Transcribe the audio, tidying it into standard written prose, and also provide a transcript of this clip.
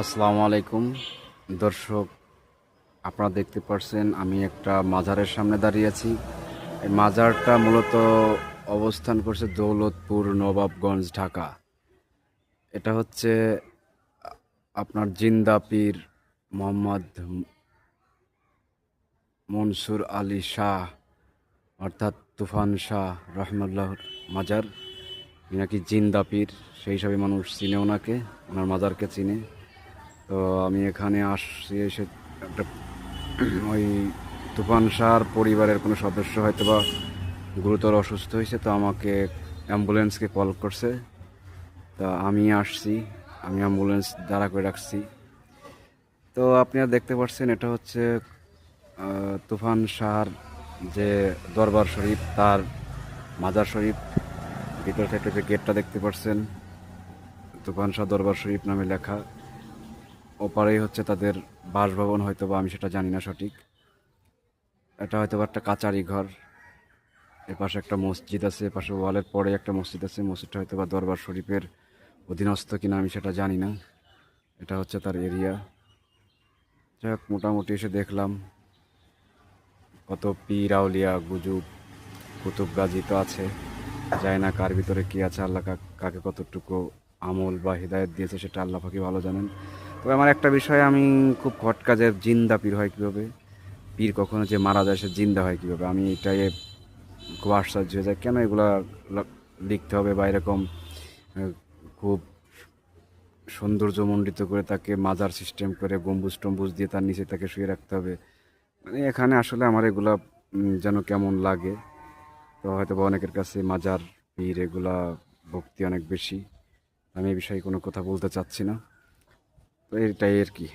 আসসালামু আলাইকুম দর্শক, আপনারা দেখতে পাচ্ছেন আমি একটা মাজারের সামনে দাঁড়িয়ে আছি। এই মাজারটা মূলত অবস্থান করছে দৌলতপুর, নবাবগঞ্জ, ঢাকা। এটা হচ্ছে আপনার জিন্দা পীর মোহাম্মদ মনসুর আলী শাহ, অর্থাৎ তুফান শাহ রহমাল্লাহর মাজার। উনি নাকি জিন্দা পীর, সেই হিসাবে মানুষ চিনে ওনাকে, ওনার মাজারকে চিনে। তো আমি এখানে আসছি এসে একটা ওই তুফান শাহর পরিবারের কোনো সদস্য হয়তো বা গুরুতর অসুস্থ হয়েছে, তো আমাকে অ্যাম্বুলেন্সকে কল করছে। তা আমি আসছি, আমি অ্যাম্বুলেন্স দাঁড়া করে রাখছি। তো আপনারা দেখতে পাচ্ছেন এটা হচ্ছে তুফান শাহর যে দরবার শরীফ, তার মাজার শরীফ। ভিতর থেকে যে গেটটা দেখতে পাচ্ছেন, তুফান শাহ দরবার শরীফ নামে লেখা। ওপারেই হচ্ছে তাদের বাসভবন, হয়তো বা আমি সেটা জানি না সঠিক। এটা হয়তো বা একটা কাচারি ঘর। এর পাশে একটা মসজিদ আছে, পাশে ওয়ালের পরে একটা মসজিদ আছে। মসজিদটা হয়তো বা দরবার শরীফের অধীনস্থ কিনা আমি সেটা জানি না। এটা হচ্ছে তার এরিয়া। যাই হোক, মোটামুটি এসে দেখলাম কত পীর আউলিয়া গুজুব কুতুব গাজী তো আছে। যায় না কার ভিতরে কি আছে, আল্লাহ কাকে কতটুকু আমল বা হৃদায়ত দিয়েছে সেটা আল্লাহ পাকি ভালো জানেন। তবে আমার একটা বিষয় আমি খুব খটকা, যে জিন্দা পীর হয় কীভাবে, পীর কখনো যে মারা যায় সে জিন্দা হয় কীভাবে, আমি এটাই খুব আশ্চর্য হয়ে যায়। কেন এগুলা লিখতে হবে, বা এরকম খুব সৌন্দর্যমণ্ডিত করে তাকে মাজার সিস্টেম করে গম্বুজ টম্বুজ দিয়ে তার নিচে তাকে শুয়ে রাখতে হবে। মানে এখানে আসলে আমার এগুলা যেন কেমন লাগে। তো হয়তো বা অনেকের কাছে মাজার পীর এগুলা ভক্তি অনেক বেশি। আমি এই বিষয়ে কোনো কথা বলতে চাচ্ছি না। তো এটাই আর কি।